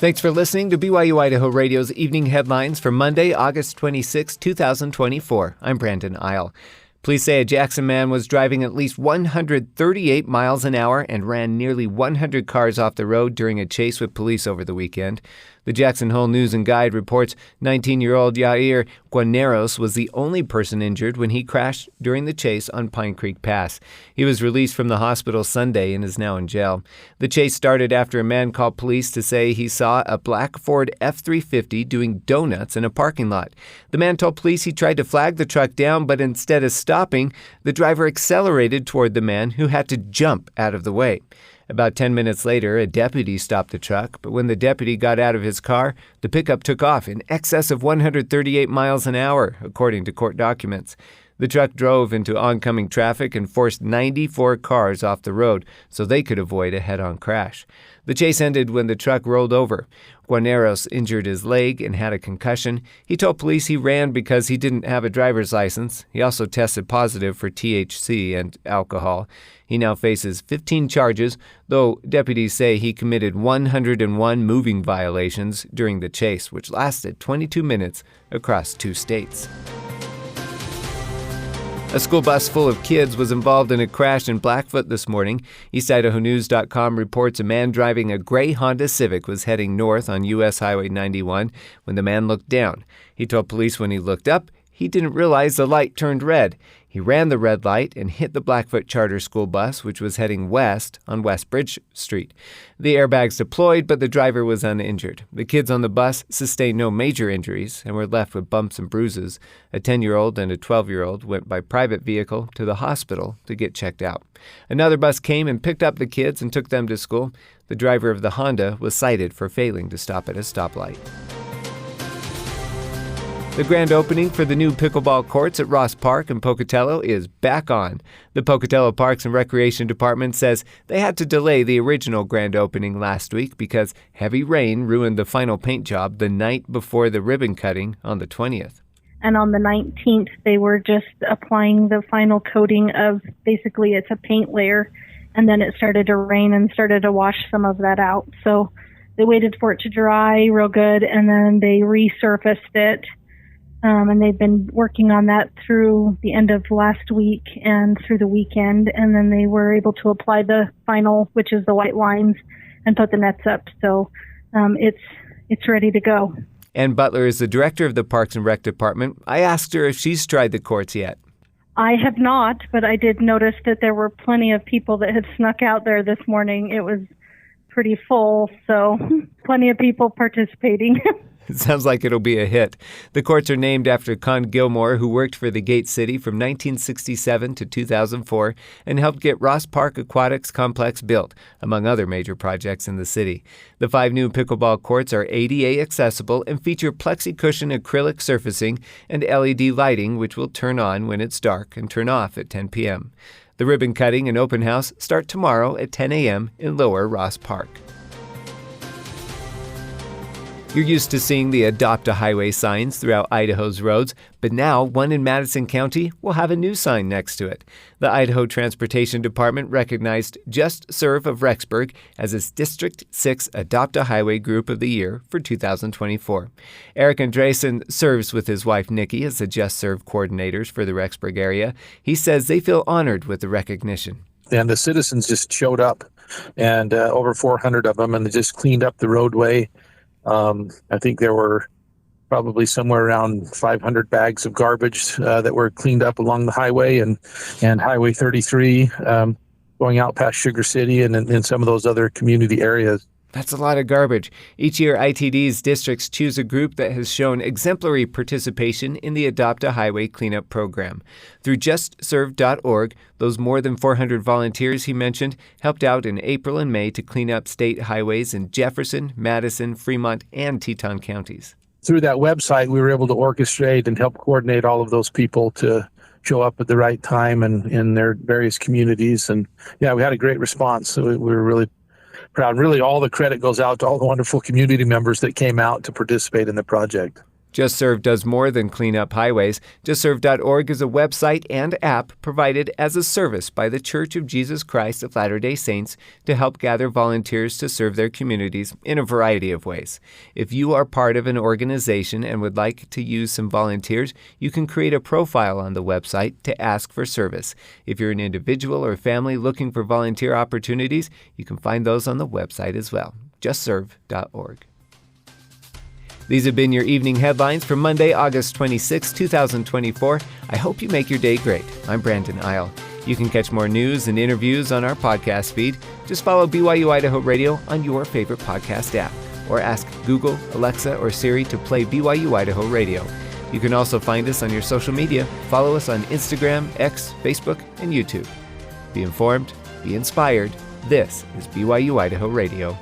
Thanks for listening to BYU-Idaho Radio's Evening Headlines for Monday, August 26, 2024. I'm Brandon Isle. Police say a Jackson man was driving at least 138 miles an hour and ran nearly 100 cars off the road during a chase with police over the weekend. The Jackson Hole News and Guide reports 19-year-old Yair Guarneros was the only person injured when he crashed during the chase on Pine Creek Pass. He was released from the hospital Sunday and is now in jail. The chase started after a man called police to say he saw a black Ford F-350 doing donuts in a parking lot. The man told police he tried to flag the truck down, but instead of stopping, the driver accelerated toward the man, who had to jump out of the way. About 10 minutes later, a deputy stopped the truck, but when the deputy got out of his car, the pickup took off in excess of 138 miles an hour, according to court documents. The truck drove into oncoming traffic and forced 94 cars off the road so they could avoid a head-on crash. The chase ended when the truck rolled over. Guarneros injured his leg and had a concussion. He told police he ran because he didn't have a driver's license. He also tested positive for THC and alcohol. He now faces 15 charges, though deputies say he committed 101 moving violations during the chase, which lasted 22 minutes across 2 states. A school bus full of kids was involved in a crash in Blackfoot this morning. EastIdahoNews.com reports a man driving a gray Honda Civic was heading north on U.S. Highway 91 when the man looked down. He told police when he looked up, he didn't realize the light turned red. He ran the red light and hit the Blackfoot charter school bus, which was heading west on West Bridge Street. The airbags deployed, but the driver was uninjured. The kids on the bus sustained no major injuries and were left with bumps and bruises. A 10-year-old and a 12-year-old went by private vehicle to the hospital to get checked out. Another bus came and picked up the kids and took them to school. The driver of the Honda was cited for failing to stop at a stoplight. The grand opening for the new pickleball courts at Ross Park in Pocatello is back on. The Pocatello Parks and Recreation Department says they had to delay the original grand opening last week because heavy rain ruined the final paint job the night before the ribbon cutting on the 20th. And on the 19th, they were just applying the final coating of, basically it's a paint layer, and then it started to rain and started to wash some of that out. So they waited for it to dry real good, and then they resurfaced it. And they've been working on that through the end of last week and through the weekend. And then they were able to apply the final, which is the white lines, and put the nets up. So it's ready to go. Ann Butler is the director of the Parks and Rec Department. I asked her if she's tried the courts yet. I have not, but I did notice that there were plenty of people that had snuck out there this morning. It was pretty full, so plenty of people participating. It sounds like it'll be a hit. The courts are named after Con Gilmore, who worked for the Gate City from 1967 to 2004 and helped get Ross Park Aquatics Complex built, among other major projects in the city. The 5 new pickleball courts are ADA accessible and feature plexi-cushion acrylic surfacing and LED lighting, which will turn on when it's dark and turn off at 10 p.m. The ribbon cutting and open house start tomorrow at 10 a.m. in Lower Ross Park. You're used to seeing the Adopt a Highway signs throughout Idaho's roads, but now one in Madison County will have a new sign next to it. The Idaho Transportation Department recognized Just Serve of Rexburg as its District 6 Adopt a Highway Group of the Year for 2024. Eric Andresen serves with his wife Nikki as the Just Serve coordinators for the Rexburg area. He says they feel honored with the recognition. And the citizens just showed up, and over 400 of them, and they just cleaned up the roadway. I think there were probably somewhere around 500 bags of garbage that were cleaned up along the highway and Highway 33 going out past Sugar City and in some of those other community areas. That's a lot of garbage. Each year, ITD's districts choose a group that has shown exemplary participation in the Adopt a Highway cleanup program. Through justserve.org, those more than 400 volunteers he mentioned helped out in April and May to clean up state highways in Jefferson, Madison, Fremont, and Teton counties. Through that website, we were able to orchestrate and help coordinate all of those people to show up at the right time and in their various communities. And yeah, we had a great response. So we were really proud. Really, all the credit goes out to all the wonderful community members that came out to participate in the project. Just Serve does more than clean up highways. JustServe.org is a website and app provided as a service by the Church of Jesus Christ of Latter-day Saints to help gather volunteers to serve their communities in a variety of ways. If you are part of an organization and would like to use some volunteers, you can create a profile on the website to ask for service. If you're an individual or family looking for volunteer opportunities, you can find those on the website as well. JustServe.org. These have been your evening headlines for Monday, August 26, 2024. I hope you make your day great. I'm Brandon Isle. You can catch more news and interviews on our podcast feed. Just follow BYU-Idaho Radio on your favorite podcast app, or ask Google, Alexa, or Siri to play BYU-Idaho Radio. You can also find us on your social media. Follow us on Instagram, X, Facebook, and YouTube. Be informed, be inspired. This is BYU-Idaho Radio.